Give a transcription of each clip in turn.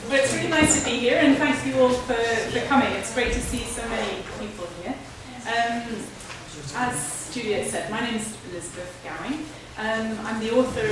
Well, it's really nice to be here, and thank you all for coming. It's great to see so many people here. As Juliet said, my name is Elizabeth Gowing. I'm the author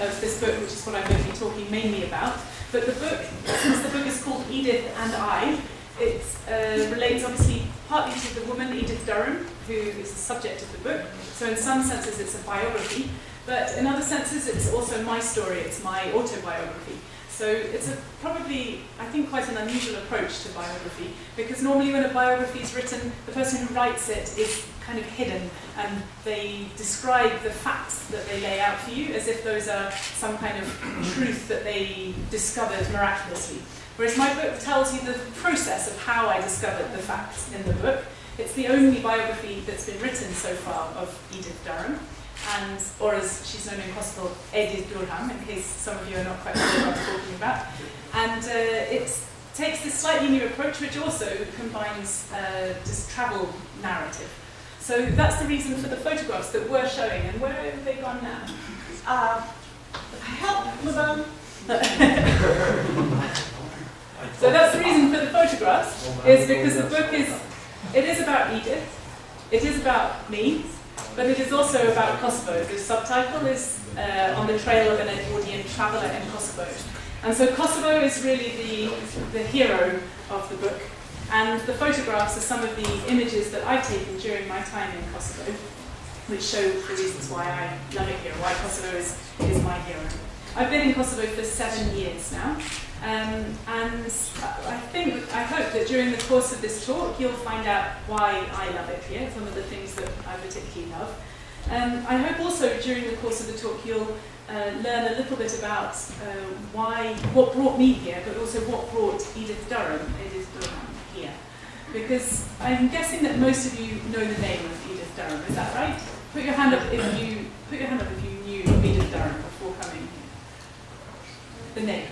of this book, which is what I'm going to be talking mainly about. But the book, since the book is called Edith and I, it relates obviously partly to the woman Edith Durham, who is the subject of the book. So in some senses it's a biography, but in other senses it's also my story, it's my autobiography. So it's probably, I think, quite an unusual approach to biography, because normally when a biography is written, the person who writes it is kind of hidden, and they describe the facts that they lay out for you as if those are some kind of truth that they discovered miraculously. Whereas my book tells you the process of how I discovered the facts in the book. It's the only biography that's been written so far of Edith Durham, or as she's known in Kosovo, Edith Durham, in case some of you are not quite sure what I'm talking about. And it takes this slightly new approach, which also combines this travel narrative. So that's the reason for the photographs that we're showing. And where have they gone now? Help, madame. So that's the reason for the photographs, is because the book is about Edith, it is about me, but it is also about Kosovo. The subtitle is On the Trail of an Edwardian Traveller in Kosovo. And so Kosovo is really the hero of the book. And the photographs are some of the images that I've taken during my time in Kosovo, which show the reasons why I love it here, why Kosovo is my hero. I've been in Kosovo for 7 years now. And I hope that during the course of this talk you'll find out why I love it here, some of the things that I particularly love. I hope also during the course of the talk you'll learn a little bit about what brought me here, but also what brought Edith Durham here. Because I'm guessing that most of you know the name of Edith Durham, is that right? Put your hand up if you knew Edith Durham before coming here. The name.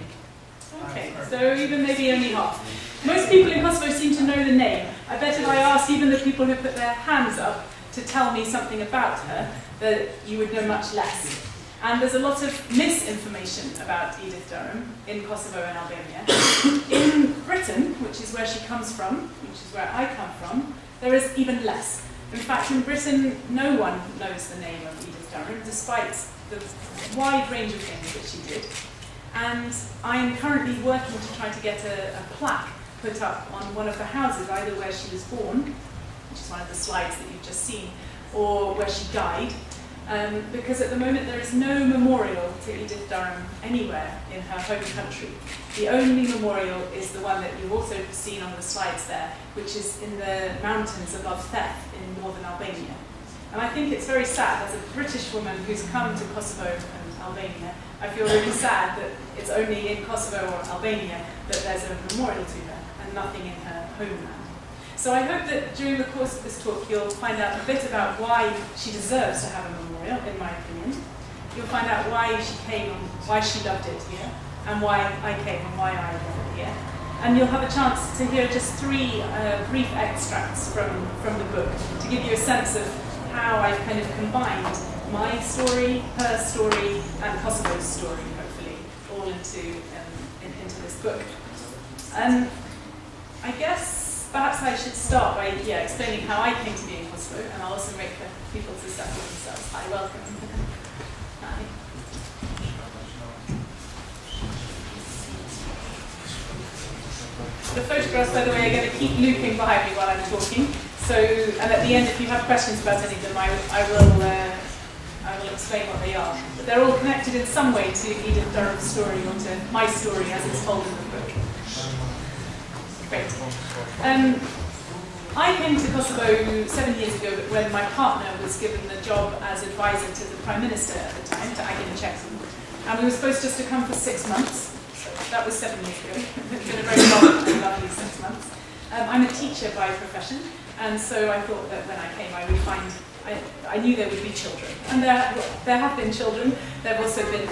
Okay, so even maybe only half. Most people in Kosovo seem to know the name. I bet if I asked even the people who put their hands up to tell me something about her, that you would know much less. And there's a lot of misinformation about Edith Durham in Kosovo and Albania. In Britain, which is where she comes from, which is where I come from, there is even less. In fact, in Britain, no one knows the name of Edith Durham, despite the wide range of things that she did. And I'm currently working to try to get a plaque put up on one of the houses, either where she was born, which is one of the slides that you've just seen, or where she died, because at the moment there is no memorial to Edith Durham anywhere in her home country. The only memorial is the one that you've also seen on the slides there, which is in the mountains above Theth in northern Albania. And I think it's very sad, as a British woman who's come to Kosovo and Albania, I feel really sad that it's only in Kosovo or Albania that there's a memorial to her and nothing in her homeland. So I hope that during the course of this talk you'll find out a bit about why she deserves to have a memorial, in my opinion. You'll find out why she came and why she loved it here, and why I came and why I love it here. And you'll have a chance to hear just 3 brief extracts from the book to give you a sense of how I've kind of combined my story, her story, and Kosovo's story, hopefully, all into this book. I guess perhaps I should start by explaining how I came to be in Kosovo, and I'll also wait for people to settle themselves. Hi, welcome. Hi. The photographs, by the way, are going to keep looping behind me while I'm talking. So, and at the end, if you have questions about any of them, I will explain what they are. But they're all connected in some way to Edith Durham's story, or to my story as it's told in the book. Great. I came to Kosovo 7 years ago when my partner was given the job as advisor to the Prime Minister at the time, to Agin Chetan. And we were supposed just to come for 6 months. So that was 7 years ago. It's been a very long and lovely 6 months. I'm a teacher by profession, and so I thought that when I came I would find, I knew there would be children. And there have been children. There have also been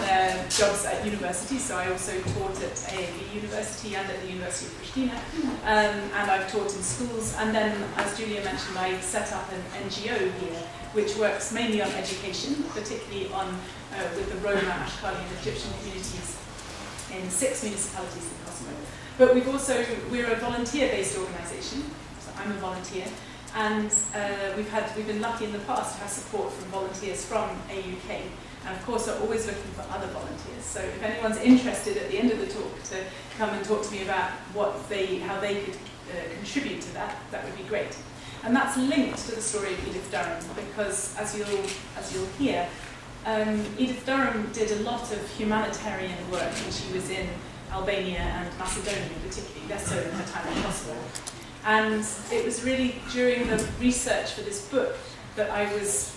jobs at university, so I also taught at AAB University and at the University of Pristina, and I've taught in schools. And then, as Julia mentioned, I set up an NGO here, which works mainly on education, particularly with the Roma, Ashkali and Egyptian communities in 6 municipalities in Kosovo. But we're a volunteer-based organisation, so I'm a volunteer, and we've been lucky in the past to have support from volunteers from AUK, and of course are always looking for other volunteers. So if anyone's interested at the end of the talk to come and talk to me about how they could contribute to that, that would be great. And that's linked to the story of Edith Durham, because as you'll hear, Edith Durham did a lot of humanitarian work when she was in Albania and Macedonia, particularly, less so in her time in Kosovo. And it was really during the research for this book that I was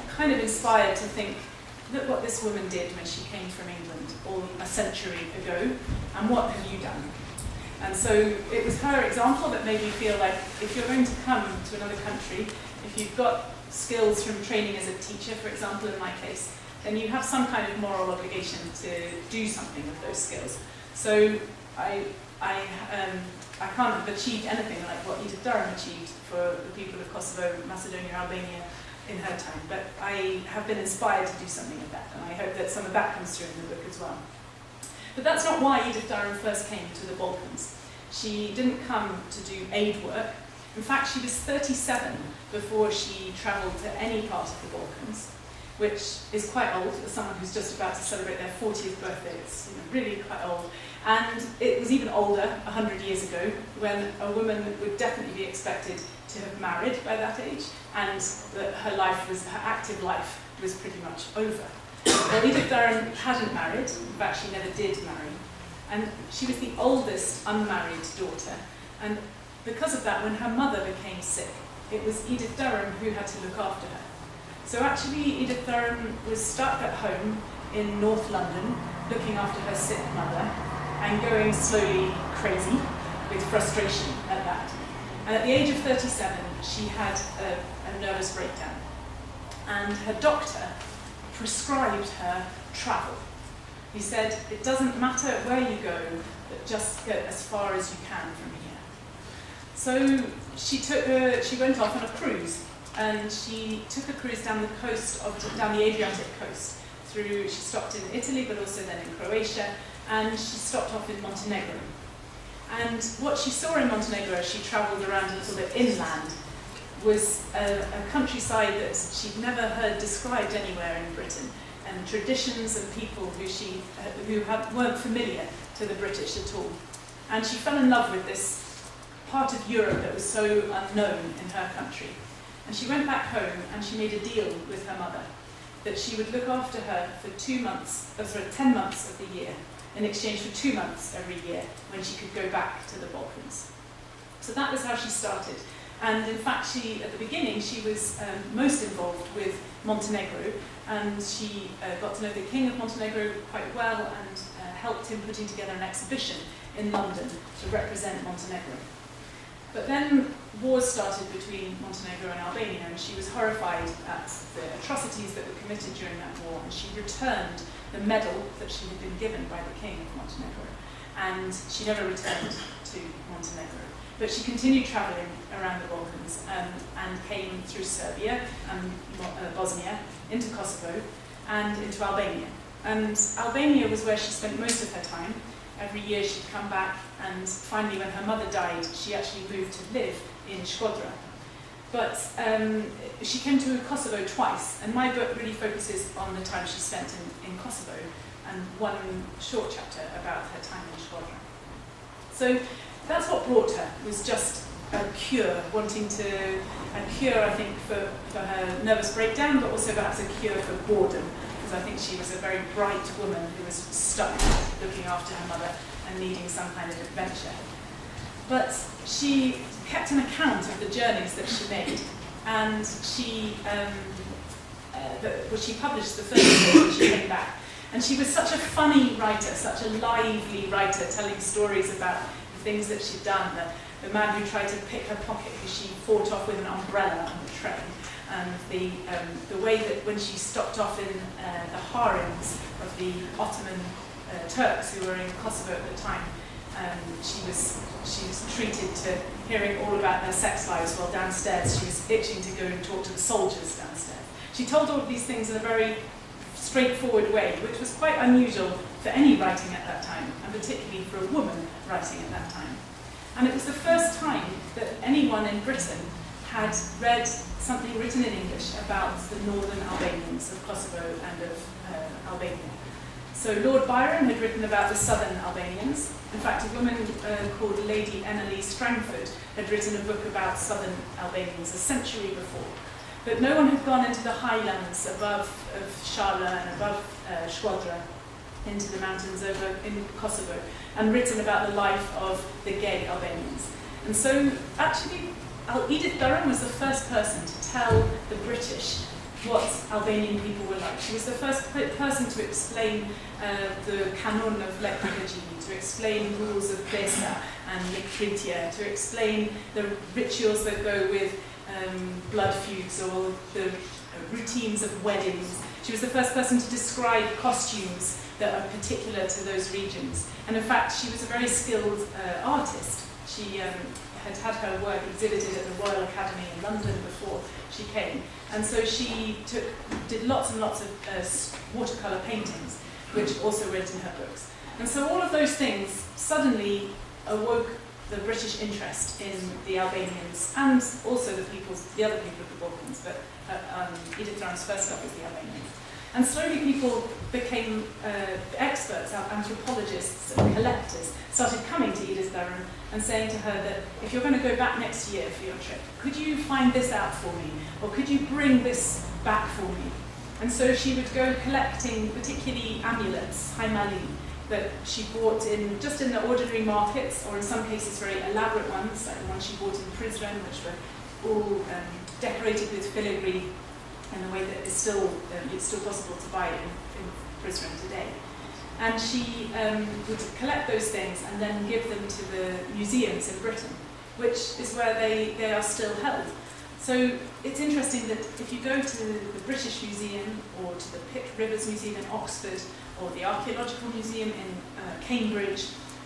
kind of inspired to think, look what this woman did when she came from England all a century ago, and what have you done? And so it was her example that made me feel like if you're going to come to another country, if you've got skills from training as a teacher, for example, in my case, then you have some kind of moral obligation to do something with those skills. So I can't have achieved anything like what Edith Durham achieved for the people of Kosovo, Macedonia, Albania in her time, but I have been inspired to do something with that, and I hope that some of that comes through in the book as well. But that's not why Edith Durham first came to the Balkans. She didn't come to do aid work. In fact, she was 37 before she travelled to any part of the Balkans, which is quite old for someone who's just about to celebrate their 40th birthday. It's really quite old. And it was even older, 100 years ago, when a woman would definitely be expected to have married by that age, and that her active life was pretty much over. Well, Edith Durham hadn't married. In fact, she never did marry. And she was the oldest unmarried daughter. And because of that, when her mother became sick, it was Edith Durham who had to look after her. So actually, Edith Durham was stuck at home in North London, looking after her sick mother, and going slowly crazy with frustration at that. And at the age of 37, she had a nervous breakdown. And her doctor prescribed her travel. He said, it doesn't matter where you go, but just get as far as you can from here. So she went off on a cruise, and she took a cruise down the Adriatic coast. She stopped in Italy, but also then in Croatia, and she stopped off in Montenegro. And what she saw in Montenegro as she travelled around a little bit inland was a countryside that she'd never heard described anywhere in Britain, and traditions and people who weren't familiar to the British at all. And she fell in love with this part of Europe that was so unknown in her country. And she went back home and she made a deal with her mother that she would look after her for 10 months of the year, in exchange for 2 months every year when she could go back to the Balkans. So that was how she started. And in fact, at the beginning, she was most involved with Montenegro, and she got to know the King of Montenegro quite well and helped him putting together an exhibition in London to represent Montenegro. But then wars started between Montenegro and Albania, and she was horrified at the atrocities that were committed during that war, and she returned the medal that she had been given by the King of Montenegro, and she never returned to Montenegro. But she continued travelling around the Balkans and came through Serbia and Bosnia, into Kosovo, and into Albania. And Albania was where she spent most of her time. Every year she'd come back, and finally when her mother died, she actually moved to live in Shkodra. But she came to Kosovo twice, and my book really focuses on the time she spent in Kosovo, and one short chapter about her time in Shkodra. So that's what brought her, was just a cure, a cure, I think, for her nervous breakdown, but also perhaps a cure for boredom, because I think she was a very bright woman who was stuck looking after her mother and needing some kind of adventure. But she kept an account of the journeys that she made, and she published the first book when she came back. And she was such a funny writer, such a lively writer, telling stories about the things that she'd done, the man who tried to pick her pocket because she fought off with an umbrella on the train, and the way that when she stopped off in the harems of the Ottoman Turks who were in Kosovo at the time, she was treated to hearing all about their sex lives, while downstairs she was itching to go and talk to the soldiers downstairs. She told all of these things in a very straightforward way, which was quite unusual for any writing at that time, and particularly for a woman writing at that time. And it was the first time that anyone in Britain had read something written in English about the northern Albanians of Kosovo and of Albania. So Lord Byron had written about the southern Albanians. In fact, a woman called Lady Emily Strangford had written a book about southern Albanians a century before. But no one had gone into the highlands above Shala and above Shkodra, into the mountains over in Kosovo, and written about the life of the gay Albanians. And so actually, Edith Durham was the first person to tell the British what Albanian people were like. She was the first person to explain the canon of liturgy, to explain rules of Besa and Likritia, to explain the rituals that go with blood feuds or the routines of weddings. She was the first person to describe costumes that are particular to those regions. And in fact, she was a very skilled artist. She had her work exhibited at the Royal Academy in London before she came. And so she did lots and lots of watercolour paintings, which also went in her books. And so all of those things suddenly awoke the British interest in the Albanians and also the other people of the Balkans, but Edith Durham's first stop was the Albanians. And slowly people became experts, anthropologists and collectors, started coming to Edith Durham and saying to her that if you're going to go back next year for your trip, could you find this out for me? Or could you bring this back for me? And so she would go collecting particularly amulets, haimali, that she bought just in the ordinary markets, or in some cases very elaborate ones, like the ones she bought in Prizren, which were all decorated with filigree in a way that it's still possible to buy in Prizren today. And she would collect those things and then give them to the museums in Britain, which is where they are still held. So it's interesting that if you go to the British Museum or to the Pitt Rivers Museum in Oxford or the Archaeological Museum in Cambridge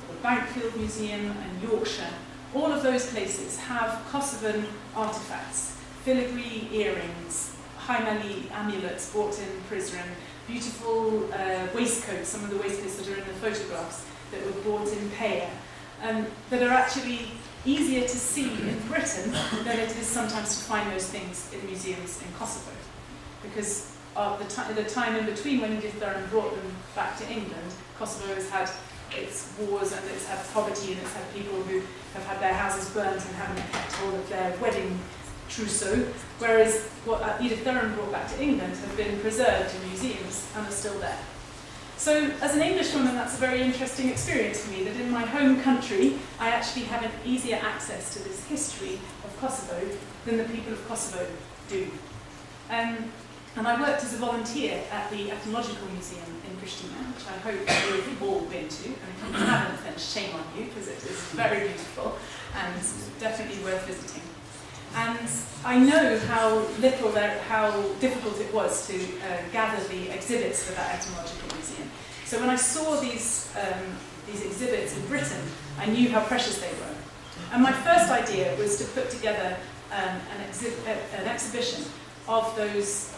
or the Bankfield Museum in Yorkshire, all of those places have Kosovan artifacts, filigree earrings, haimali amulets bought in Prizren, beautiful waistcoats, some of the waistcoats that are in the photographs that were bought in Paya, that are actually easier to see in Britain than it is sometimes to find those things in museums in Kosovo. Because of the time in between when Edith Durham brought them back to England, Kosovo has had its wars and it's had poverty and it's had people who have had their houses burnt and haven't kept hold of their wedding trousseau, whereas what Edith Durham brought back to England have been preserved in museums and are still there. So as an Englishwoman, that's a very interesting experience for me, that in my home country, I actually have an easier access to this history of Kosovo than the people of Kosovo do. And I worked as a volunteer at the Ethnological Museum in Pristina, which I hope you've all been to. And if you haven't, then shame on you, because it is very beautiful and definitely worth visiting. And I know how difficult it was to gather the exhibits for that Ethnological Museum. So when I saw these exhibits in Britain, I knew how precious they were. And my first idea was to put together an exhibition of those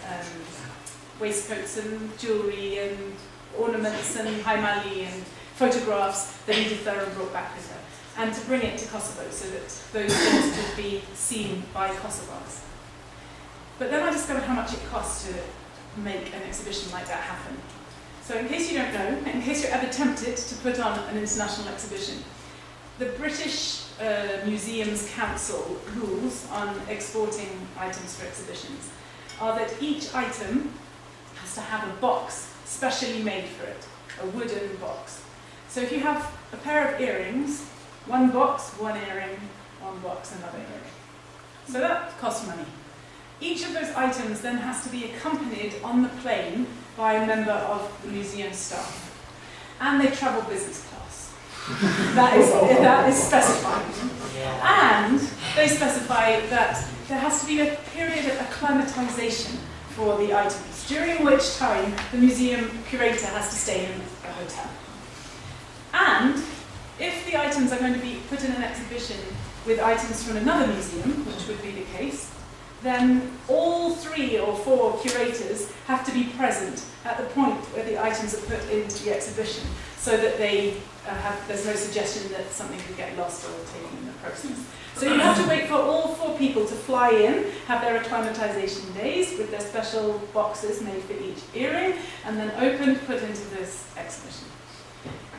waistcoats and jewellery and ornaments and haimali and photographs that Edith Durham brought back with her, and to bring it to Kosovo so that those things could be seen by Kosovars. But then I discovered how much it costs to make an exhibition like that happen. So in case you don't know, in case you're ever tempted to put on an international exhibition, the British Museums Council rules on exporting items for exhibitions are that each item has to have a box specially made for it, a wooden box. So if you have a pair of earrings, one box, one earring, one box, another earring. So that costs money. Each of those items then has to be accompanied on the plane by a member of the museum staff. And they travel business class. That is specified. And they specify that there has to be a period of acclimatization for the items, during which time the museum curator has to stay in a hotel. And if the items are going to be put in an exhibition with items from another museum, which would be the case, then all 3 or 4 curators have to be present at the point where the items are put into the exhibition, so that there's no suggestion that something could get lost or taken in the process. So you have to wait for all 4 people to fly in, have their acclimatization days with their special boxes made for each earring, and then opened, put into this exhibition.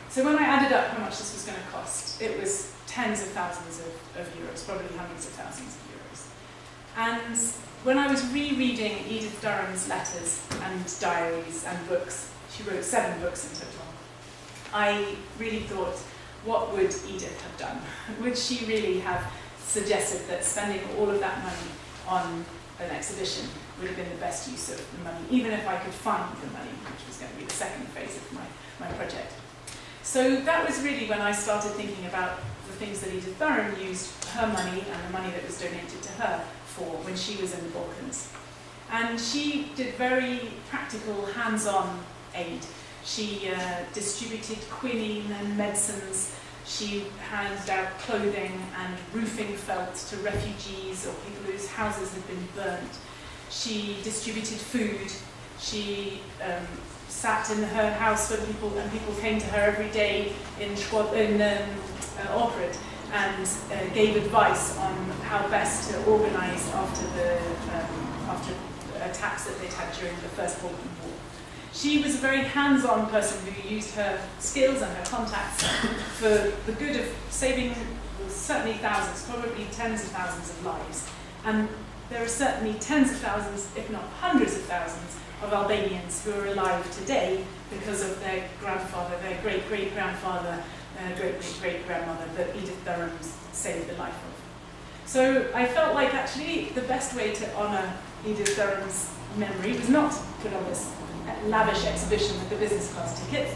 So when I added up how much this was going to cost, it was tens of thousands of euros, probably hundreds of thousands of euros. And when I was rereading Edith Durham's letters and diaries and books, she wrote 7 books in total, I really thought, what would Edith have done? Would she really have suggested that spending all of that money on an exhibition would have been the best use of the money, even if I could find the money, which was going to be the second phase of my project. So that was really when I started thinking about the things that Edith Durham used her money and the money that was donated to her for when she was in the Balkans. And she did very practical, hands-on aid. She distributed quinine and medicines. She handed out clothing and roofing felt to refugees or people whose houses had been burnt. She distributed food. She sat in her house when people came to her every day in Ohrid and gave advice on how best to organize after the attacks that they'd had during the First Balkan War. She was a very hands-on person who used her skills and her contacts for the good of saving certainly thousands, probably tens of thousands of lives. And there are certainly tens of thousands, if not hundreds of thousands, of Albanians who are alive today because of their grandfather, their great-great-grandfather, great-great-great-grandmother that Edith Durham saved the life of. So I felt like actually the best way to honour Edith Durham's memory was not to put on this lavish exhibition with the business class tickets,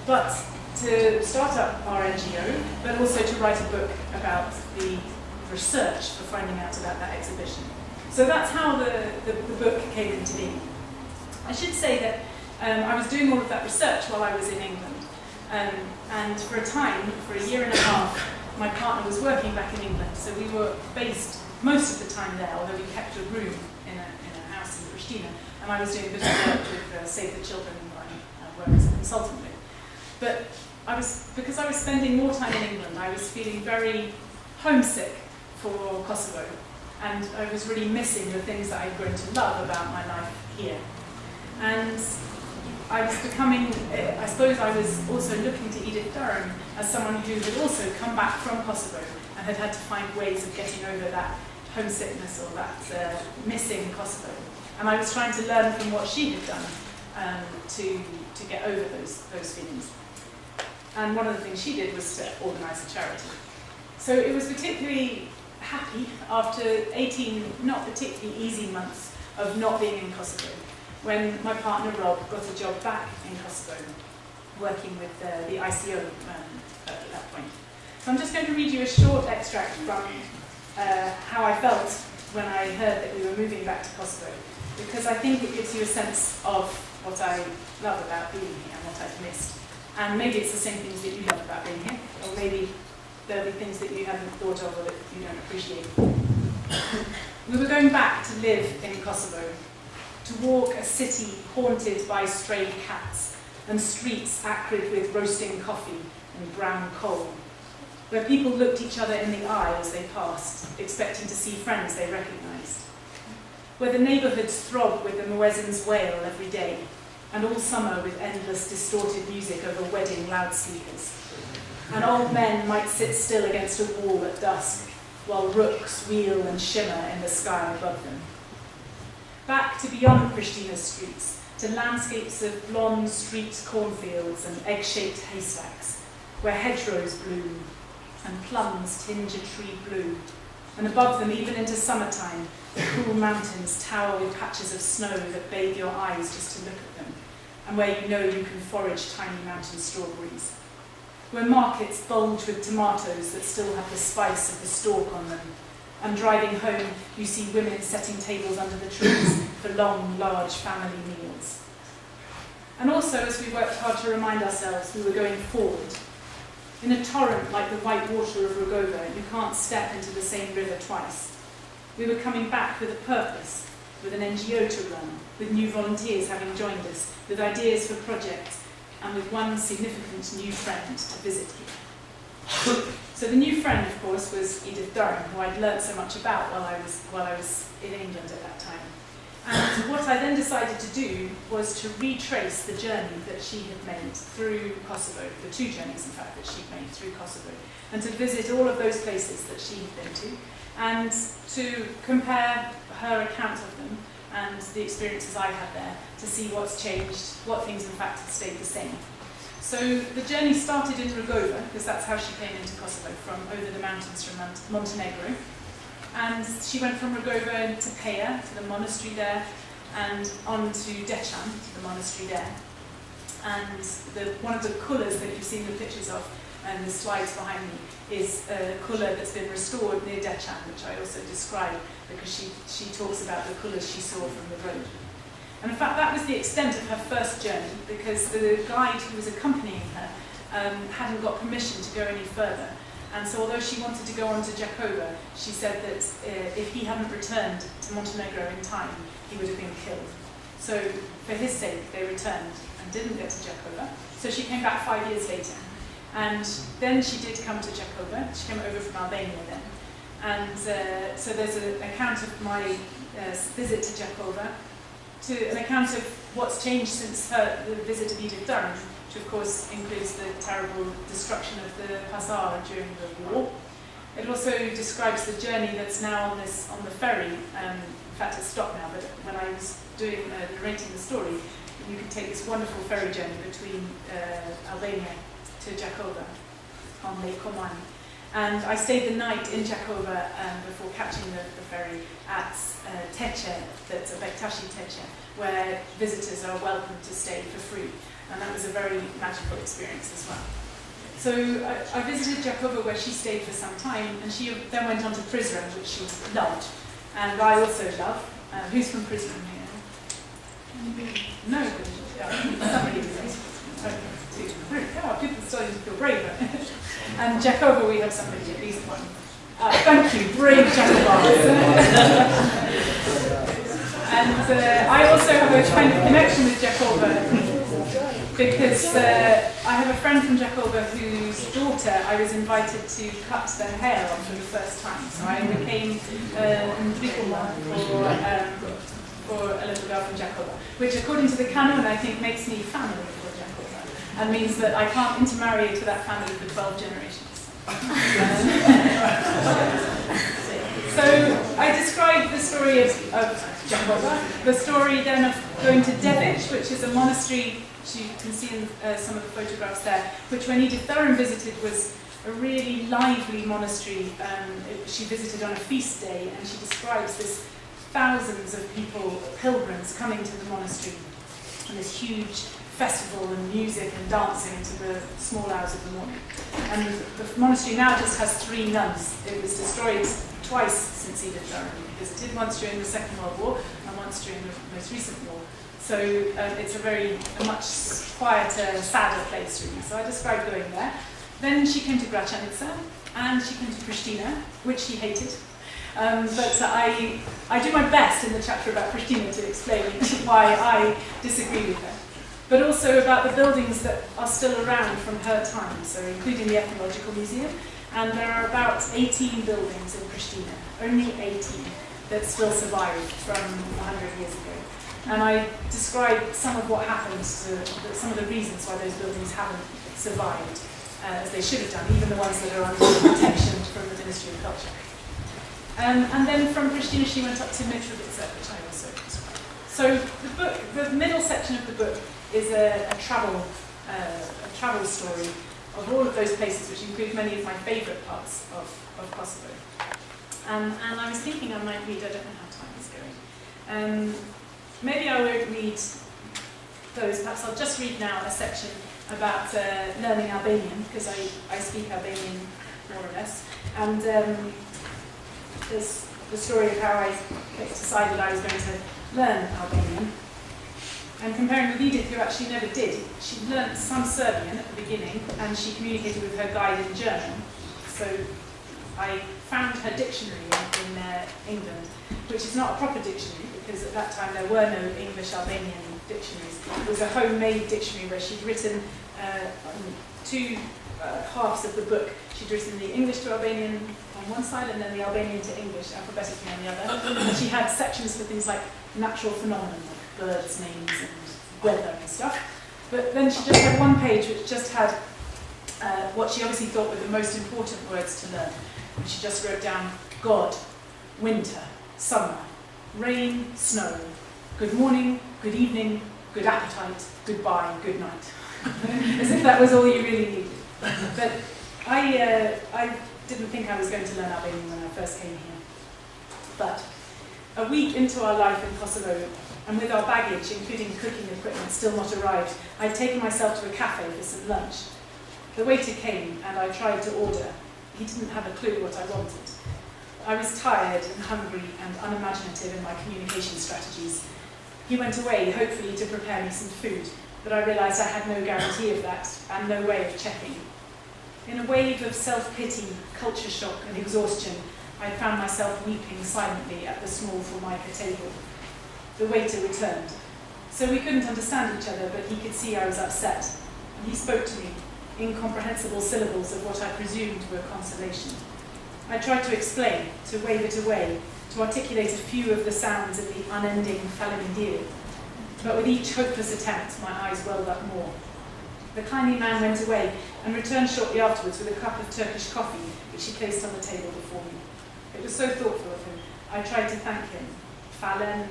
but to start up our NGO, but also to write a book about the research for finding out about that exhibition. So that's how the book came into being. I should say that I was doing all of that research while I was in England, and for a time, for a year and a half, my partner was working back in England, so we were based most of the time there, although we kept a room in a house in Pristina, and I was doing a bit of work with Save the Children, I work as a consultant with. But because I was spending more time in England, I was feeling very homesick for Kosovo, and I was really missing the things that I'd grown to love about my life here. And I was becoming, I suppose I was also looking to Edith Durham as someone who had also come back from Kosovo and had had to find ways of getting over that homesickness or that missing Kosovo. And I was trying to learn from what she had done to get over those feelings. And one of the things she did was to organise a charity. So it was particularly happy after 18 not particularly easy months of not being in Kosovo, when my partner Rob got a job back in Kosovo, working with the ICO at that point. So I'm just going to read you a short extract from how I felt when I heard that we were moving back to Kosovo, because I think it gives you a sense of what I love about being here and what I've missed. And maybe it's the same things that you love about being here, or maybe there'll be things that you haven't thought of or that you don't appreciate. We were going back to live in Kosovo, to walk a city haunted by stray cats and streets acrid with roasting coffee and brown coal, where people looked each other in the eye as they passed, expecting to see friends they recognised, where the neighbourhoods throb with the muezzin's wail every day, and all summer with endless distorted music over wedding loudspeakers. And old men might sit still against a wall at dusk, while rooks wheel and shimmer in the sky above them. Back to beyond Pristina's streets, to landscapes of blonde street cornfields and egg-shaped haystacks, where hedgerows bloom and plums tinge a tree blue, and above them, even into summertime, the cool mountains tower with patches of snow that bathe your eyes just to look at them, and where you know you can forage tiny mountain strawberries, where markets bulge with tomatoes that still have the spice of the stalk on them, and driving home, you see women setting tables under the trees for long, large family meals. And also, as we worked hard to remind ourselves, we were going forward. In a torrent like the white water of Rugova, you can't step into the same river twice. We were coming back with a purpose, with an NGO to run, with new volunteers having joined us, with ideas for projects, and with one significant new friend to visit here. So the new friend, of course, was Edith Durham, who I'd learnt so much about while I was in England at that time. And what I then decided to do was to retrace the journey that she had made through Kosovo, the two journeys, in fact, that she'd made through Kosovo, and to visit all of those places that she had been to, and to compare her account of them and the experiences I had there to see what's changed, what things in fact had stayed the same. So the journey started in Rugova, because that's how she came into Kosovo, from over the mountains from Montenegro. And she went from Rugova to Peja, to the monastery there, and on to Deccan, to the monastery there. And one of the kulas that you've seen the pictures of, and the slides behind me, is a kula that's been restored near Deccan, which I also describe, because she talks about the kulas she saw from the road. And in fact, that was the extent of her first journey, because the guide who was accompanying her hadn't got permission to go any further. And so although she wanted to go on to Jakova, she said that if he hadn't returned to Montenegro in time, he would have been killed. So for his sake, they returned and didn't get to Jakova. So she came back 5 years later. And then she did come to Jakova. She came over from Albania then. And so there's an account of my visit to Jakova, to an account of what's changed since the visit of Edith Durham, which of course includes the terrible destruction of the Pasar during the war. It also describes the journey that's now on the ferry. In fact, it's stopped now, but when I was narrating the story, you could take this wonderful ferry journey between Albania to Jakova on Lake Komani. And I stayed the night in Jakova before catching the ferry at Teche, that's a Bektashi Teche, where visitors are welcome to stay for free. And that was a very magical experience as well. So I visited Jakova, where she stayed for some time, and she then went on to Prizren, which she loved. And I also love. Who's from Prizren here? No, somebody is. People are starting to feel braver. And Jakova, we have somebody, at least one. Thank you, brave Jakovans. And I also have a kind of connection with Jakova, because I have a friend from Jakova whose daughter I was invited to cut their hair on for the first time. So I became Ndrikoma for a little girl from Jakova, which according to the canon I think makes me family for Jakova, and means that I can't intermarry to that family for 12 generations. So I described the story of Jakova, the story then of going to Devic, which is a monastery, which you can see in some of the photographs there, which when Edith Durham visited was a really lively monastery. She visited on a feast day, and she describes this thousands of people, pilgrims, coming to the monastery, and this huge festival and music and dancing into the small hours of the morning. And the monastery now just has 3 nuns. It was destroyed twice since Edith Durham visited, once during the Second World War and once during the most recent war. So it's a much quieter, sadder place really. So I described going there. Then she came to Gračanica and she came to Pristina, which she hated. But I do my best in the chapter about Pristina to explain why I disagree with her. But also about the buildings that are still around from her time, so including the Ethnological Museum. And there are about 18 buildings in Pristina, only 18, that still survive from 100 years ago. And I describe some of what happened, some of the reasons why those buildings haven't survived as they should have done, even the ones that are under protection from the Ministry of Culture. And then from Pristina she went up to Mitrovica, which I also described. So the middle section of the book is a travel story of all of those places, which include many of my favourite parts of Kosovo. And I was thinking I might read, I don't know how time is going. Maybe I won't read those, perhaps I'll just read now a section about learning Albanian, because I speak Albanian more or less. And there's the story of how I decided I was going to learn Albanian. And comparing with Edith, who actually never did. She learnt some Serbian at the beginning, and she communicated with her guide in German. So I found her dictionary in England, which is not a proper dictionary because at that time there were no English-Albanian dictionaries. It was a homemade dictionary where she'd written two halves of the book. She'd written the English to Albanian on one side and then the Albanian to English alphabetically on the other. And she had sections for things like natural phenomena, like birds' names and weather and stuff. But then she just had one page which just had what she obviously thought were the most important words to learn. And she just wrote down God, winter, summer, rain, snow, good morning, good evening, good appetite, goodbye, good night. As if that was all you really needed. But I didn't think I was going to learn Albanian when I first came here. But a week into our life in Kosovo, and with our baggage, including cooking equipment, still not arrived, I'd taken myself to a cafe for some lunch. The waiter came and I tried to order. He didn't have a clue what I wanted. I was tired and hungry and unimaginative in my communication strategies. He went away, hopefully to prepare me some food, but I realised I had no guarantee of that and no way of checking. In a wave of self-pity, culture shock and exhaustion, I found myself weeping silently at the small Formica table. The waiter returned. So we couldn't understand each other, but he could see I was upset. And he spoke to me, incomprehensible syllables of what I presumed were consolation. I tried to explain, to wave it away, to articulate a few of the sounds in the unending Falimidir. But with each hopeless attempt, my eyes welled up more. The kindly man went away and returned shortly afterwards with a cup of Turkish coffee, which he placed on the table before me. It was so thoughtful of him. I tried to thank him. Falem.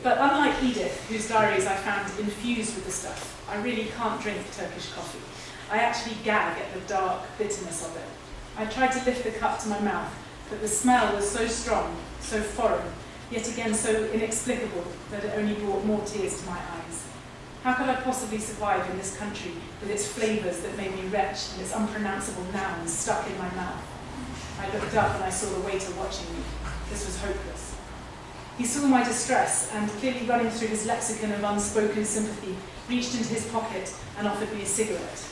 But unlike Edith, whose diaries I found infused with the stuff, I really can't drink Turkish coffee. I actually gag at the dark bitterness of it. I tried to lift the cup to my mouth, but the smell was so strong, so foreign, yet again so inexplicable that it only brought more tears to my eyes. How could I possibly survive in this country with its flavours that made me retch and its unpronounceable nouns stuck in my mouth? I looked up and I saw the waiter watching me. This was hopeless. He saw my distress and, clearly running through his lexicon of unspoken sympathy, reached into his pocket and offered me a cigarette.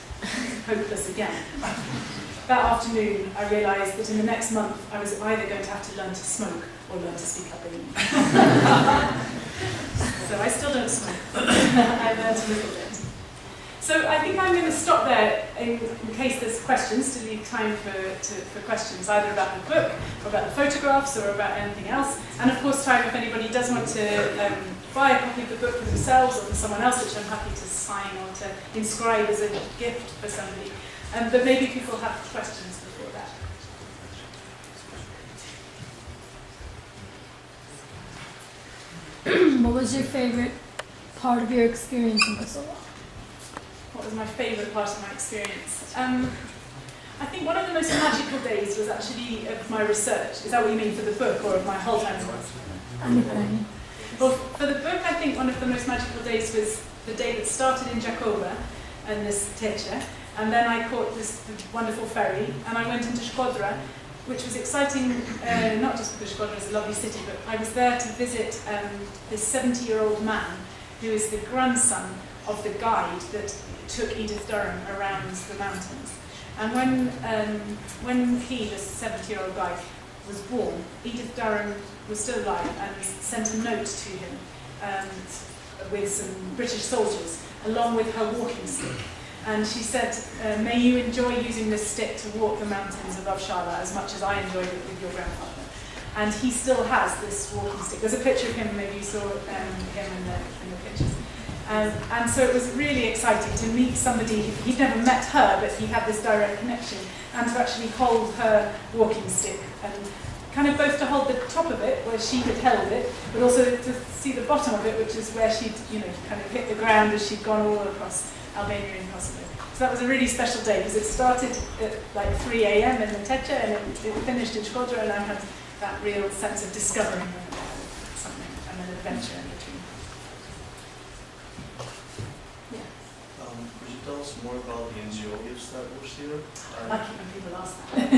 Hopeless again. That afternoon, I realised that in the next month I was either going to have to learn to smoke or learn to speak Albanian. So I still don't smoke. I learned a little bit. So I think I'm going to stop there in case there's questions, to leave time for questions, either about the book, or about the photographs, or about anything else. And of course, time if anybody does want to buy a copy of the book for themselves or for someone else, which I'm happy to sign or to inscribe as a gift for somebody. But maybe people have questions before that. What was your favorite part of your experience in Kosovo? What was my favourite part of my experience? I think one of the most magical days was actually of my research. Is that what you mean for the book, or of my whole time in Kosovo? Well, for the book, I think one of the most magical days was the day that started in Jakova and this teche, and then I caught this wonderful ferry, and I went into Shkodra, which was exciting, not just because Shkodra is a lovely city, but I was there to visit this 70-year-old man who is the grandson of the guide that took Edith Durham around the mountains. And when he, this 70-year-old guy, was born, Edith Durham was still alive and sent a note to him with some British soldiers, along with her walking stick. And she said, may you enjoy using this stick to walk the mountains above Shala as much as I enjoyed it with your grandfather. And he still has this walking stick. There's a picture of him, maybe you saw him in the pictures. And so it was really exciting to meet somebody, he'd never met her, but he had this direct connection, and to actually hold her walking stick, and kind of both to hold the top of it, where she had held it, but also to see the bottom of it, which is where she'd, kind of hit the ground as she'd gone all across Albania and Kosovo. So that was a really special day, because it started at like 3 a.m. in the Teche, and it finished in Shkodra, and I had that real sense of discovering something, and an adventure in between. Could you tell us more about the NGO gifts that were here? I keep when people ask that.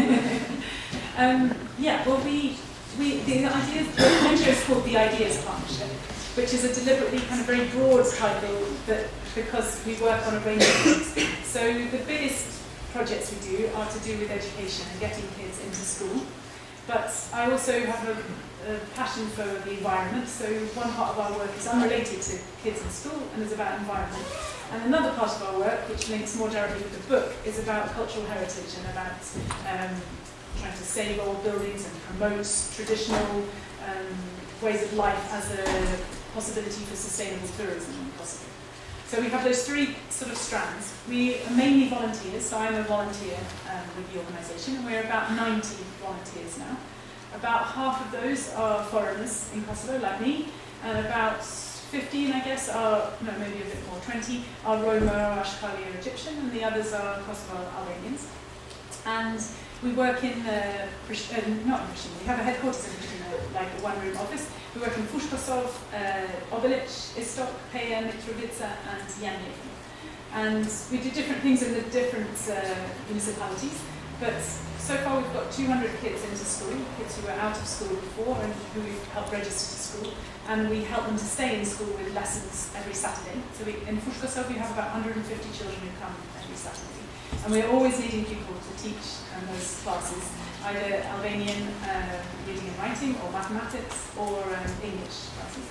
The ideas, the NGO is called the Ideas Partnership, which is a deliberately kind of very broad title that because we work on a range of things. So the biggest projects we do are to do with education and getting kids into school. But I also have a passion for the environment, so one part of our work is unrelated to kids in school and is about environment. And another part of our work, which links more directly with the book, is about cultural heritage and about trying to save old buildings and promote traditional ways of life as a possibility for sustainable tourism in Kosovo. So we have those three sort of strands. We are mainly volunteers, so I'm a volunteer with the organisation, and we're about 90 volunteers now. About half of those are foreigners in Kosovo, like me, and about 15, I guess, are, no, maybe a bit more, 20, are Roma or Ashkali or Egyptian, and the others are Kosovo Albanians. And we work in, not in Pristina, we have a headquarters in Pristina, like a one-room office. We work in Kosovo, Obilic, Istok, Peja, Mitrovica, and Janjevo. And we do different things in the different municipalities, but so far we've got 200 kids into school, kids who were out of school before and who we've helped register to school, and we help them to stay in school with lessons every Saturday. So in Kosovo we have about 150 children who come every Saturday, and we're always needing people to teach those classes, either Albanian reading and writing, or mathematics, or English classes.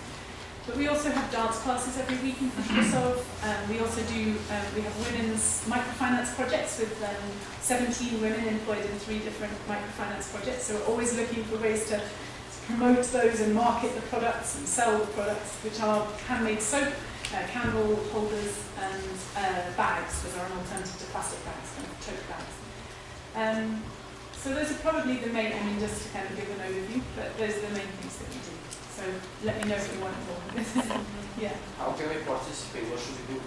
But we also have dance classes every week in Kosovo. We also do, we have women's microfinance projects with 17 women employed in 3 different microfinance projects. So we're always looking for ways to promote those and market the products and sell the products, which are handmade soap, candle holders, and bags, that are an alternative to plastic bags, kind of tote bags. So those are probably the main, I mean, just to kind of give an overview, but those are the main things that we do. So let me know if you want more. Yeah. How can we participate? What should we do?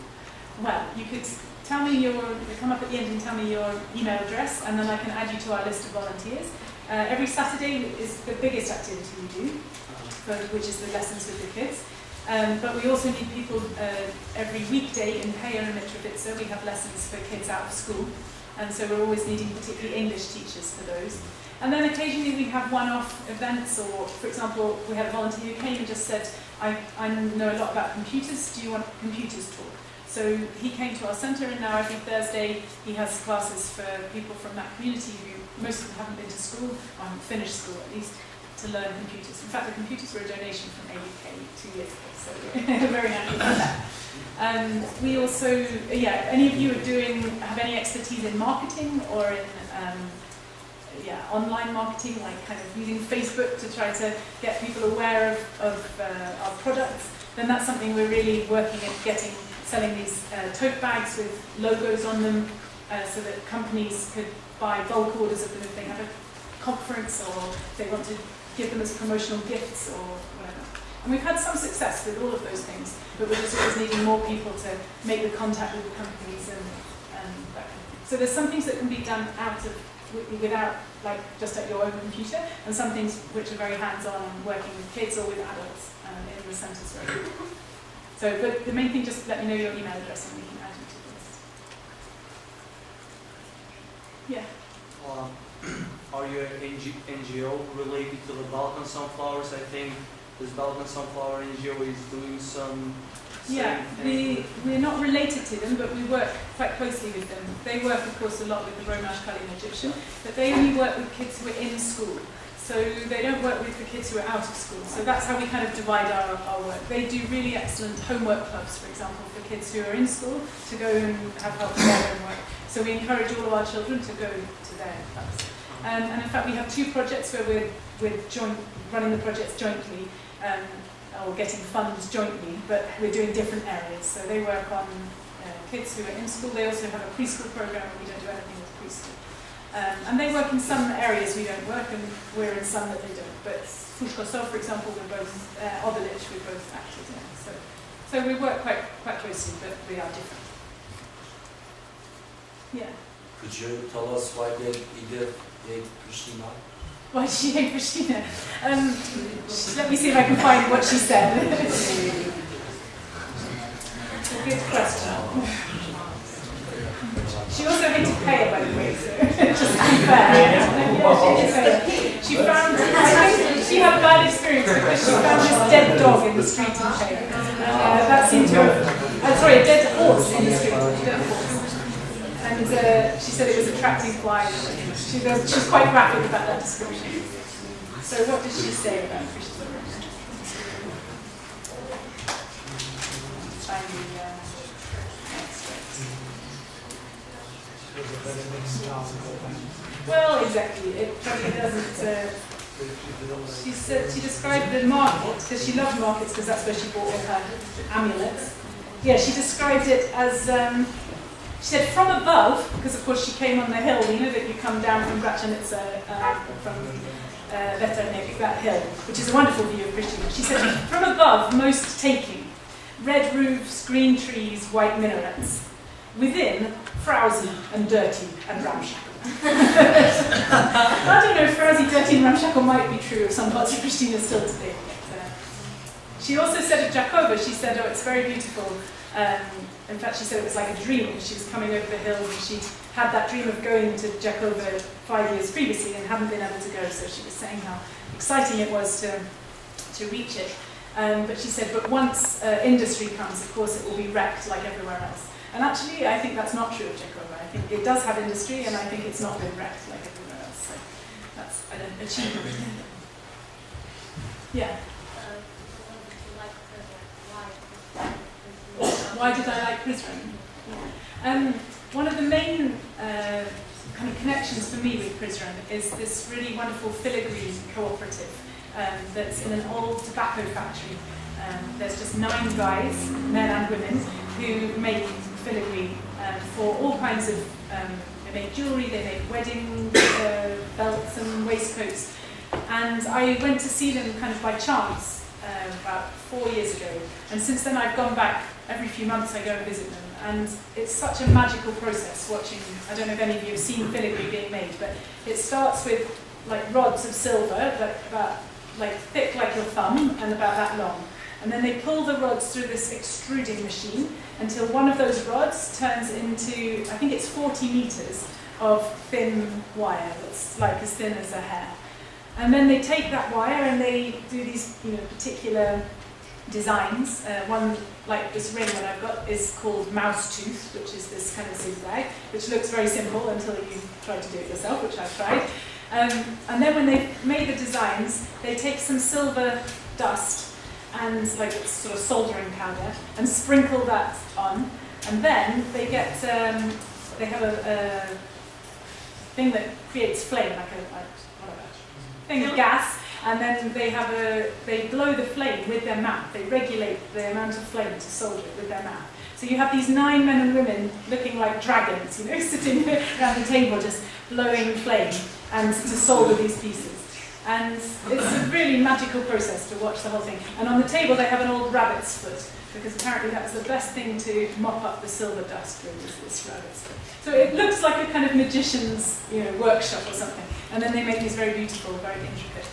Well, you could tell me come up at the end and tell me your email address, and then I can add you to our list of volunteers. Every Saturday is the biggest activity we do, which is the lessons with the kids. But we also need people every weekday in Peja and Mitrovica. We have lessons for kids out of school, and so we're always needing particularly English teachers for those. And then occasionally we have one-off events, or for example, we had a volunteer who came and just said, I know a lot about computers, do you want computers talk? So he came to our centre, and now every Thursday he has classes for people from that community who most of them haven't been to school, or haven't finished school at least, to learn computers. In fact, the computers were a donation from AUK 2 years ago, so we're very happy about that. We also, any of you have any expertise in marketing or in online marketing, like kind of using Facebook to try to get people aware of our products, then that's something we're really working at selling these tote bags with logos on them, so that companies could buy bulk orders of them if they have a conference, or if they want to give them as promotional gifts or whatever. And we've had some success with all of those things, but we're just always needing more people to make the contact with the companies and that kind of thing. So there's some things that can be done without, like, just at your own computer, and some things which are very hands-on and working with kids or with adults in the centres. So, but the main thing, just let me know your email address and we can add you to the list. Yeah. Are you an NGO related to the Balkan Sunflowers? I think this Balkan Sunflower NGO is doing some... Yeah, we're not related to them, but we work quite closely with them. They work, of course, a lot with the Roma, Ashkali and Egyptian, but they only work with kids who are in school. So they don't work with the kids who are out of school. So that's how we kind of divide our work. They do really excellent homework clubs, for example, for kids who are in school to go and have help with their homework. So we encourage all of our children to go to their clubs. And in fact, we have 2 projects where we're running the projects jointly, or getting funds jointly, but we're doing different areas. So they work on kids who are in school. They also have a preschool program, and we don't do anything with preschool. And they work in some areas we don't work, and we're in some that they don't. But Kosovo, for example, we're both, Obilic, we're both active in. So we work quite closely, but we are different. Yeah. Could you tell us why did Edith hate Pristina? Why did she hate Pristina? Let me see if I can find what she said. Good question. She also hated Peja, by the way, so just to be fair. She found, she had a bad experience because she found this dead dog in the street in Peja. That seemed to have, sorry, a dead horse in the street. And she said it was attracting flies. She's quite graphic about that description. So what did she say about Christian? Well, exactly. It probably doesn't. She said she described the market because she loved markets because that's where she bought all her amulets. Yeah, she described it as. She said from above, because of course she came on the hill. You know that you come down from Gračanica, from Veternik, that hill, which is a wonderful view of Pristina. She said from above, most taking, red roofs, green trees, white minarets. Within, frowsy and dirty and ramshackle. I don't know if frowsy, dirty and ramshackle might be true of some parts of Pristina still today. She also said of Jakova, she said, oh, it's very beautiful. In fact, she said it was like a dream because she was coming over the hills and she had that dream of going to Jakova 5 years previously and hadn't been able to go, so she was saying how exciting it was to reach it. But she said, but once industry comes, of course, it will be wrecked like everywhere else. And actually, I think that's not true of Jakova. I think it does have industry, and I think it's not been wrecked like everywhere else. So that's an achievement. Yeah. Why did I like Prizren? One of the main kind of connections for me with Prizren is this really wonderful filigree cooperative that's in an old tobacco factory. There's just 9 guys, men and women, who make filigree for all kinds of, they make jewellery, they make wedding belts and waistcoats. And I went to see them kind of by chance about 4 years ago. And since then I've gone back every few months, I go and visit them. And it's such a magical process watching, I don't know if any of you have seen filigree being made, but it starts with like rods of silver, like thick like your thumb and about that long. And then they pull the rods through this extruding machine until one of those rods turns into, I think it's 40 meters of thin wire that's like as thin as a hair. And then they take that wire and they do these, particular designs. One, like this ring that I've got, is called mouse tooth, which is this kind of zigzag, which looks very simple until you try to do it yourself, which I've tried. And then when they've made the designs, they take some silver dust and like sort of soldering powder and sprinkle that on, and then they get they have a thing that creates flame, like a thing of gas, and then they blow the flame with their mouth. They regulate the amount of flame to solder it with their mouth. So you have these 9 men and women looking like dragons, sitting around the table just blowing flame and to solder these pieces. And it's a really magical process to watch the whole thing. And on the table they have an old rabbit's foot, because apparently that was the best thing to mop up the silver dust with, was this rabbit's foot. So it looks like a kind of magician's workshop or something. And then they make these very beautiful, very intricate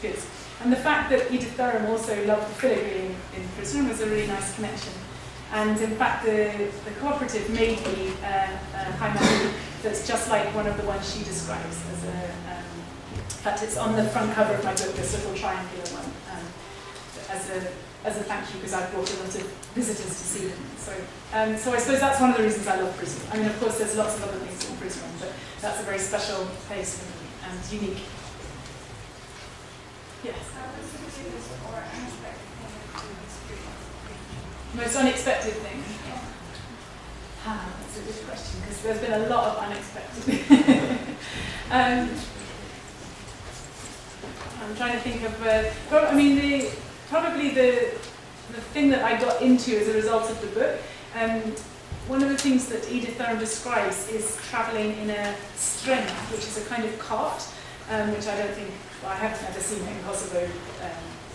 goods. And the fact that Edith Durham also loved the filigree in Prizren was a really nice connection. And in fact, the cooperative made me a Haimaru that's just like one of the ones she describes as a. In fact, it's on the front cover of my book, this little triangular one, as a thank you, because I brought a lot of visitors to see them. So I suppose that's one of the reasons I love Prizren. I mean, of course, there's lots of other things in Prizren, but that's a very special place for me and unique. Yes. Most unexpected thing? That's a good question, because there's been a lot of unexpected. I'm trying to think of, probably the thing that I got into as a result of the book. One of the things that Edith Durham describes is travelling in a strena, which is a kind of cart, which I don't think, I haven't ever seen in Kosovo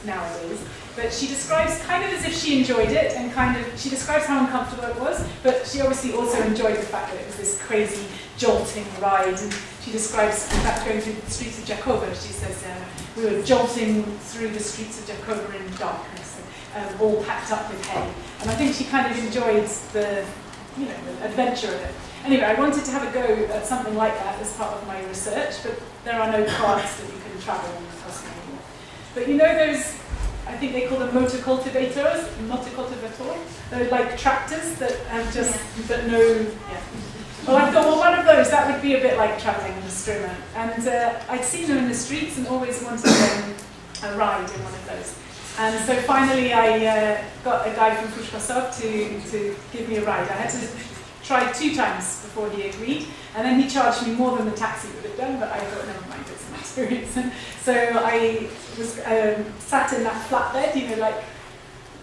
nowadays. But she describes kind of as if she enjoyed it, and she describes how uncomfortable it was, but she obviously also enjoyed the fact that it was this crazy, jolting ride. And she describes, in fact, going through the streets of Jakova. She says, we were jolting through the streets of Jakova in darkness, all packed up with hay. And I think she kind of enjoyed the adventure of it. Anyway, I wanted to have a go at something like that as part of my research, but there are no carts that you can travel in Kosovo anymore. But those, I think they call them motocultivators, they're like tractors that have just, but no, Well, I thought, well, one of those, that would be a bit like travelling in a strimmer. And I'd seen them in the streets and always wanted a ride in one of those. And so finally I got a guy from Kosovo to give me a ride. I had to try 2 times before he agreed, and then he charged me more than the taxi would have done, but I thought, never mind, it's an experience. And so I was sat in that flatbed, you know, like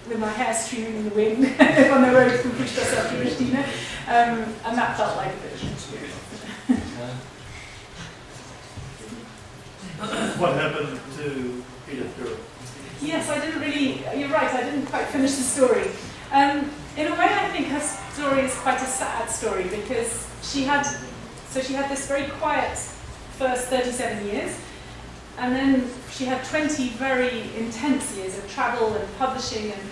with my hair streaming in the wind on the road from Kosovo to Pristina, and that felt like a bit of an experience. What happened to Edith Durham? Yes, I didn't really, you're right, I didn't quite finish the story. In a way, I think her story is quite a sad story because she had this very quiet first 37 years, and then she had 20 very intense years of travel and publishing and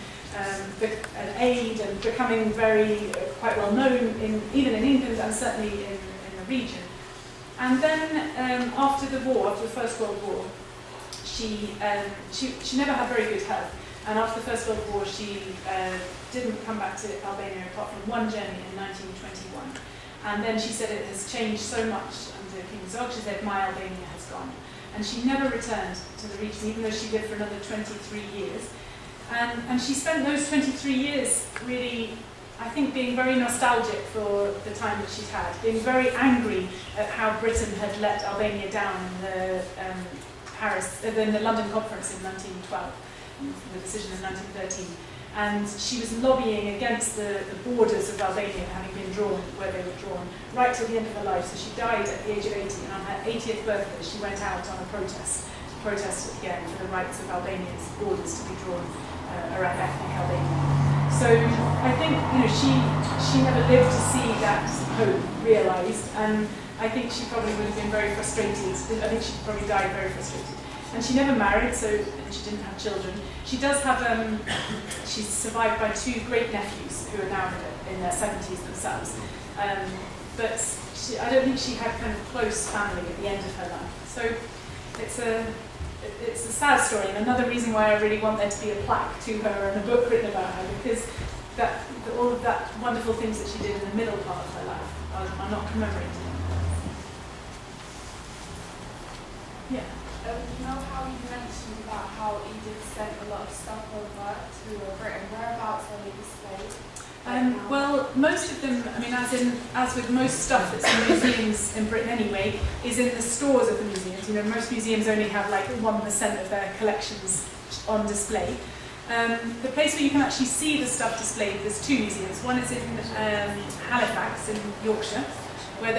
aid and becoming quite well known even in England and certainly in the region. And then after the war, after the First World War, she never had very good health, and after the First World War she didn't come back to Albania apart from one journey in 1921. And then she said it has changed so much under King Zog. She said, my Albania has gone. And she never returned to the region, even though she lived for another 23 years. And she spent those 23 years really, I think, being very nostalgic for the time that she'd had, being very angry at how Britain had let Albania down in the London Conference in 1912, the decision in 1913. And she was lobbying against the borders of Albania having been drawn where they were drawn, right till the end of her life. So she died at the age of 80, and on her 80th birthday she went out on a protest to protest again for the rights of Albania's borders to be drawn around ethnic Albania. So I think, you know, she never lived to see that hope realised, and I think she probably would have been very frustrated. I think she probably died very frustrated. And she never married, and she didn't have children. She does have, she's survived by 2 great nephews who are now in their 70s themselves. But I don't think she had kind of close family at the end of her life. So it's a sad story, and another reason why I really want there to be a plaque to her and a book written about her, because all of that wonderful things that she did in the middle part of her life are not commemorated. Yeah. You know how you mentioned about how Edith sent a lot of stuff over to Britain. Whereabouts are they displayed? Well, most of them, I mean, as with most stuff that's in museums in Britain anyway, is in the stores of the museums. You know, most museums only have like 1% of their collections on display. The place where you can actually see the stuff displayed, there's 2 museums. One is in Halifax in Yorkshire, where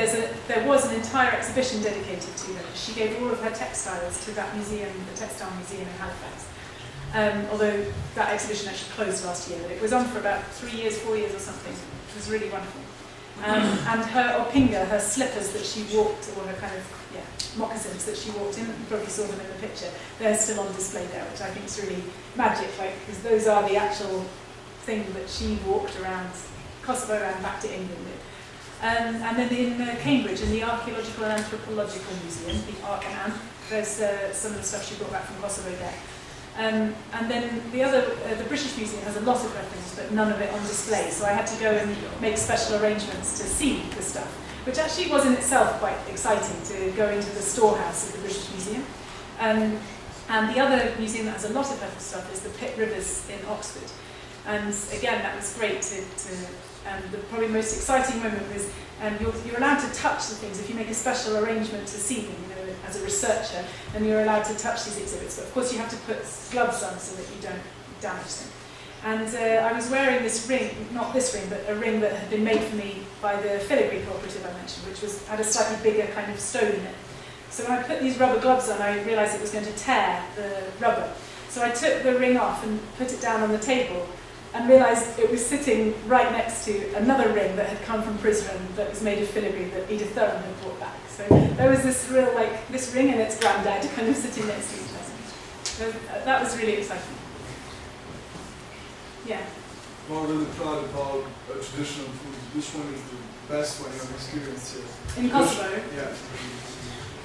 there was an entire exhibition dedicated to her. She gave all of her textiles to that museum, the Textile Museum in Halifax. Although that exhibition actually closed last year, but it was on for about 3 years, 4 years or something. It was really wonderful. And her opinga, her slippers that she walked, or her kind of, moccasins that she walked in, you probably saw them in the picture, they're still on display there, which I think is really magic, because those are the actual thing that she walked around Kosovo and back to England with. And then in Cambridge, in the Archaeological and Anthropological Museum, the ArcAM, there's some of the stuff she brought back from Kosovo there. And then the British Museum has a lot of her things, but none of it on display. So I had to go and make special arrangements to see the stuff, which actually was in itself quite exciting, to go into the storehouse of the British Museum. And the other museum that has a lot of her stuff is the Pitt Rivers in Oxford. And again, that was great the probably most exciting moment was you're allowed to touch the things if you make a special arrangement to see them, you know, as a researcher, then you're allowed to touch these exhibits. But of course you have to put gloves on so that you don't damage them. And I was wearing this ring, not this ring, but a ring that had been made for me by the filigree cooperative I mentioned, which had a slightly bigger kind of stone in it. So when I put these rubber gloves on, I realised it was going to tear the rubber. So I took the ring off and put it down on the table, and realised it was sitting right next to another ring that had come from Prizren that was made of filigree that Edith Durham had brought back. So there was this real, this ring and its granddad kind of sitting next to each other. So that was really exciting. Yeah. Not really proud about traditional food. Which one is the best one you've experienced here? In Kosovo? Yeah.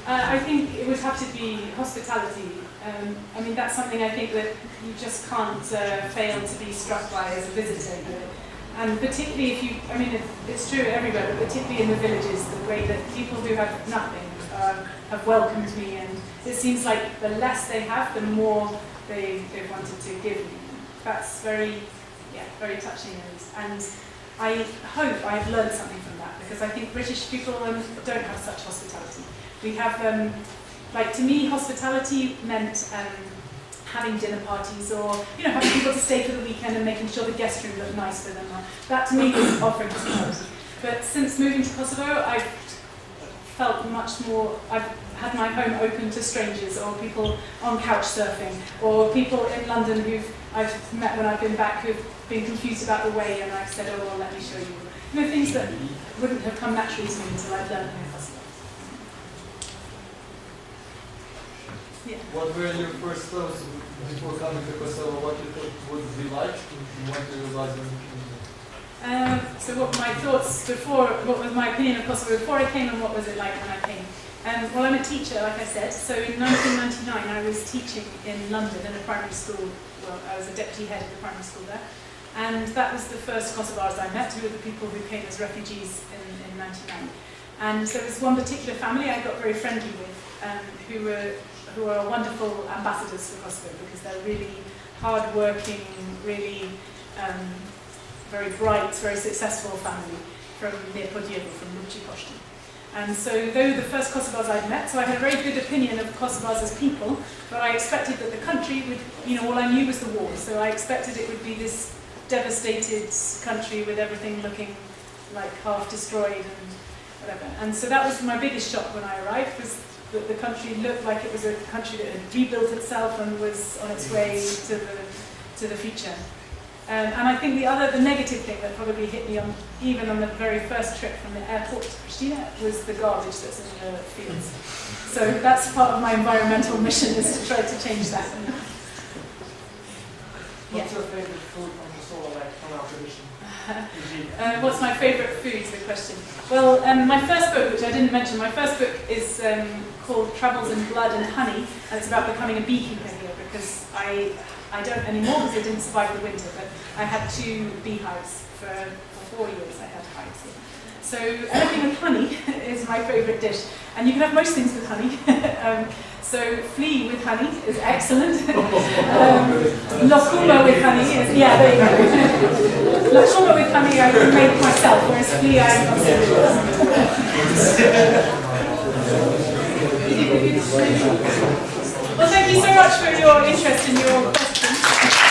I think it would have to be hospitality. I mean, that's something I think that you just can't fail to be struck by as a visitor here. And particularly if you, I mean, it's true everywhere, but particularly in the villages, the way that people who have nothing have welcomed me, and it seems like the less they have, the more they've wanted to give me. That's very touching, and I hope I've learned something from that, because I think British people don't have such hospitality. We have, like, to me, hospitality meant having dinner parties, or having people to stay for the weekend and making sure the guest room looked nice for them. That to me was offering hospitality. But since moving to Kosovo, I've felt much more. I've had my home open to strangers, or people on couch surfing, or people in London who I've met when I've been back who've been confused about the way, and I've said, oh, well, let me show you. Things that wouldn't have come naturally to me until I'd learned them in Kosovo. Yeah. What were your first thoughts before coming to Kosovo? What you thought would be like? You want to realize So what were my thoughts before, what was my opinion of Kosovo before I came, and what was it like when I came? Well, I'm a teacher, like I said, so in 1999 I was teaching in London in a primary school. Well, I was a deputy head of the primary school there, and that was the first Kosovars I met, who were the people who came as refugees in 99. And so there was one particular family I got very friendly with, who are wonderful ambassadors for Kosovo, because they're really hard-working, really very bright, very successful family from near Podjevo, from Lubci Kosztin. And so they were the first Kosovars I'd met, so I had a very good opinion of Kosovars as people, but I expected that the country would, all I knew was the war, so I expected it would be this devastated country with everything looking like half destroyed and whatever. And so that was my biggest shock when I arrived, was that the country looked like it was a country that had rebuilt itself and was on its way to the future. And I think the negative thing that probably hit me even on the very first trip from the airport to Pristina was the garbage that's in the fields. So that's part of my environmental mission, is to try to change that. What's your favorite food from Kosovo, like from our tradition? What's my favourite food is the question. Well, my first book, which I didn't mention, my first book is called Travels in Blood and Honey, and it's about becoming a beekeeper here, because I don't anymore because I didn't survive the winter, but I had 2 beehives for 4 years. I had hives here. So anything with honey is my favourite dish, and you can have most things with honey. So flea with honey is excellent. Lokuma with honey is, there you go. Lokuma with honey I made myself, whereas flea I'm not so Well, thank you so much for your interest and your questions.